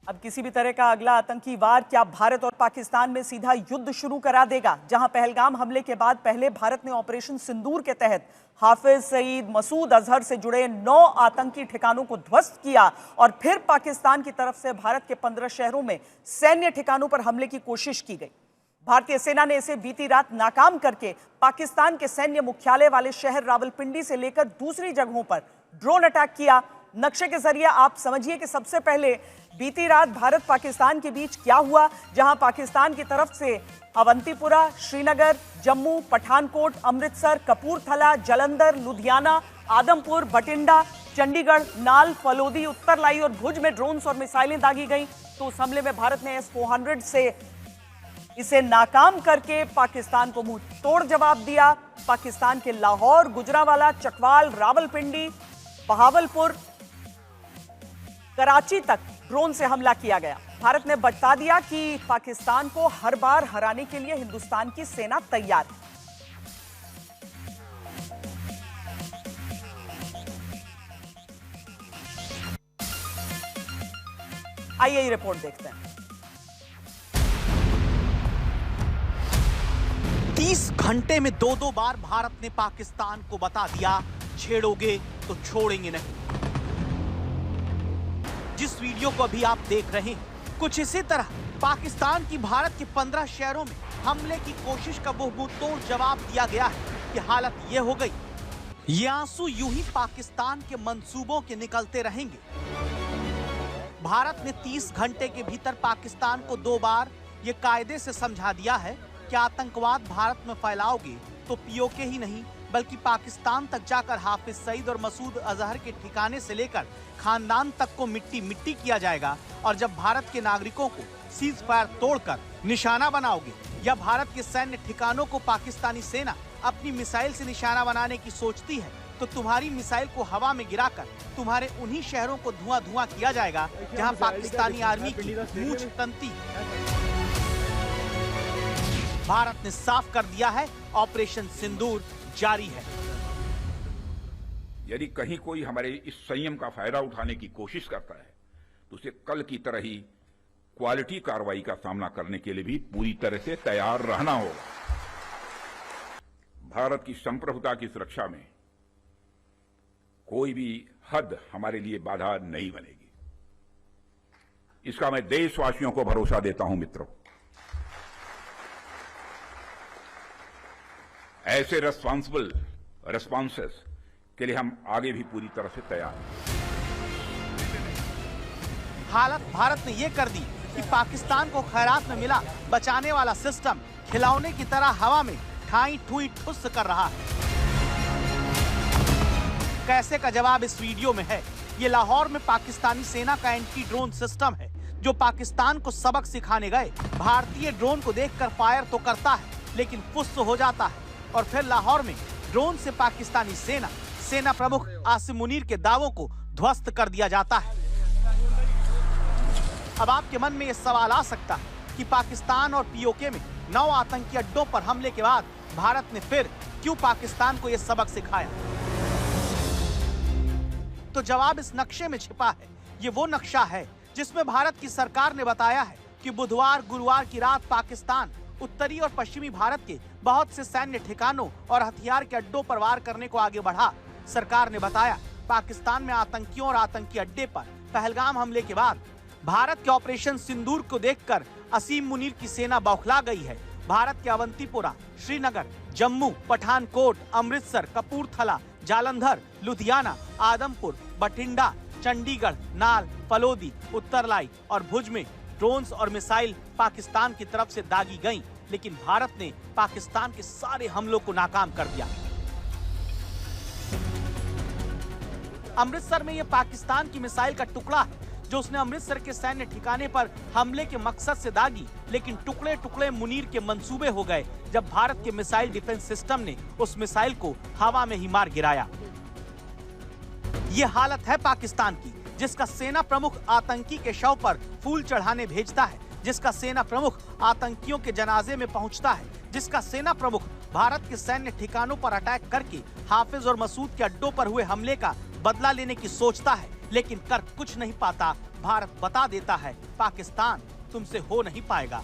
अब किसी भी तरह का अगला आतंकी वार क्या भारत और पाकिस्तान में सीधा युद्ध शुरू करा देगा? जहां पहलगाम हमले के बाद पहले भारत ने ऑपरेशन सिंदूर के तहत हाफिज सईद, मसूद अजहर से जुड़े 9 आतंकी ठिकानों को ध्वस्त किया और फिर पाकिस्तान की तरफ से भारत के 15 शहरों में सैन्य ठिकानों पर हमले की कोशिश की गई। भारतीय सेना ने इसे बीती रात नाकाम करके पाकिस्तान के सैन्य मुख्यालय वाले शहर रावलपिंडी से लेकर दूसरी जगहों पर ड्रोन अटैक किया। नक्शे के जरिए आप समझिए कि सबसे पहले बीती रात भारत पाकिस्तान के बीच क्या हुआ, जहां पाकिस्तान की तरफ से अवंतीपुरा, श्रीनगर, जम्मू, पठानकोट, अमृतसर, कपूरथला, जालंधर, लुधियाना, आदमपुर, बठिंडा, चंडीगढ़, नाल, फलोदी, उत्तरलाई और भुज में ड्रोन्स और मिसाइलें दागी गईं। तो उस हमले में भारत ने S-400 से इसे नाकाम करके पाकिस्तान को मुंह तोड़ जवाब दिया। पाकिस्तान के लाहौर, गुजरांवाला, चकवाल, रावलपिंडी, बहावलपुर, कराची तक ड्रोन से हमला किया गया। भारत ने बता दिया कि पाकिस्तान को हर बार हराने के लिए हिंदुस्तान की सेना तैयार है। आइए ये रिपोर्ट देखते हैं। 30 घंटे में 2-2 बार भारत ने पाकिस्तान को बता दिया, छेड़ोगे तो छोड़ेंगे नहीं। जिस वीडियो को अभी आप देख रहे हैं, कुछ इसी तरह पाकिस्तान की भारत के 15 शहरों में हमले की कोशिश का वो मुंहतोड़ जवाब दिया गया है कि हालत ये हो गई। ये आंसू यूं ही पाकिस्तान के मंसूबों के निकलते रहेंगे। भारत ने 30 घंटे के भीतर पाकिस्तान को 2 बार ये कायदे से समझा दिया है कि आतंकवाद भारत में फैलाओगे तो पीओके ही नहीं बल्कि पाकिस्तान तक जाकर हाफिज सईद और मसूद अजहर के ठिकाने से लेकर खानदान तक को मिट्टी मिट्टी किया जाएगा। और जब भारत के नागरिकों को सीज फायर तोड़कर निशाना बनाओगे या भारत के सैन्य ठिकानों को पाकिस्तानी सेना अपनी मिसाइल से निशाना बनाने की सोचती है तो तुम्हारी मिसाइल को हवा में गिराकर तुम्हारे उन्हीं शहरों को धुआं धुआं किया जाएगा जहां पाकिस्तानी आर्मी की मूंछ तनती है। भारत ने साफ कर दिया है, ऑपरेशन सिंदूर जारी है। यदि कहीं कोई हमारे इस संयम का फायदा उठाने की कोशिश करता है तो उसे कल की तरह ही क्वालिटी कार्रवाई का सामना करने के लिए भी पूरी तरह से तैयार रहना होगा। भारत की संप्रभुता की सुरक्षा में कोई भी हद हमारे लिए बाधा नहीं बनेगी। इसका मैं देशवासियों को भरोसा देता हूं। मित्रों, ऐसे रेस्पॉन्सिबल रेस्पॉन्सेस के लिए हम आगे भी पूरी तरह से तैयार हैं। हालत भारत ने ये कर दी कि पाकिस्तान को खैरात में मिला बचाने वाला सिस्टम खिलौने की तरह हवा में ठाई ठुई ठुस कर रहा है। कैसे का जवाब इस वीडियो में है। ये लाहौर में पाकिस्तानी सेना का एंटी ड्रोन सिस्टम है जो पाकिस्तान को सबक सिखाने गए भारतीय ड्रोन को देखकर फायर तो करता है लेकिन फुस हो जाता है और फिर लाहौर में ड्रोन से पाकिस्तानी सेना प्रमुख आसिम मुनीर के दावों को ध्वस्त कर दिया जाता है। अब आपके मन में यह सवाल आ सकता है कि पाकिस्तान और पीओके में 9 आतंकी अड्डों पर हमले के बाद भारत ने फिर क्यों पाकिस्तान को यह सबक सिखाया? तो जवाब इस नक्शे में छिपा है। ये वो नक्शा है जिसमें भारत की सरकार ने बताया है कि बुधवार गुरुवार की रात पाकिस्तान उत्तरी और पश्चिमी भारत के बहुत से सैन्य ठिकानों और हथियार के अड्डों पर वार करने को आगे बढ़ा। सरकार ने बताया पाकिस्तान में आतंकियों और आतंकी अड्डे पर पहलगाम हमले के बाद भारत के ऑपरेशन सिंदूर को देखकर आसिम मुनीर की सेना बौखला गई है। भारत के अवंतीपुरा, श्रीनगर, जम्मू, पठानकोट, अमृतसर, कपूरथला, जालंधर, लुधियाना, आदमपुर, बठिंडा, चंडीगढ़, नाल, फलोदी, उत्तरलाई और भुज में ड्रोन्स और मिसाइल पाकिस्तान की तरफ से दागी गईं, लेकिन भारत ने पाकिस्तान के सारे हमलों को नाकाम कर दिया। अमृतसर में यह पाकिस्तान की मिसाइल का टुकड़ा है जो उसने अमृतसर के सैन्य ठिकाने पर हमले के मकसद से दागी, लेकिन टुकड़े टुकड़े मुनीर के मंसूबे हो गए जब भारत के मिसाइल डिफेंस सिस्टम ने उस मिसाइल को हवा में ही मार गिराया। ये हालत है पाकिस्तान की, जिसका सेना प्रमुख आतंकी के शव पर फूल चढ़ाने भेजता है, जिसका सेना प्रमुख आतंकियों के जनाजे में पहुंचता है, जिसका सेना प्रमुख भारत के सैन्य ठिकानों पर अटैक करके हाफिज और मसूद के अड्डों पर हुए हमले का बदला लेने की सोचता है, लेकिन कर कुछ नहीं पाता। भारत बता देता है पाकिस्तान तुमसे हो नहीं पाएगा।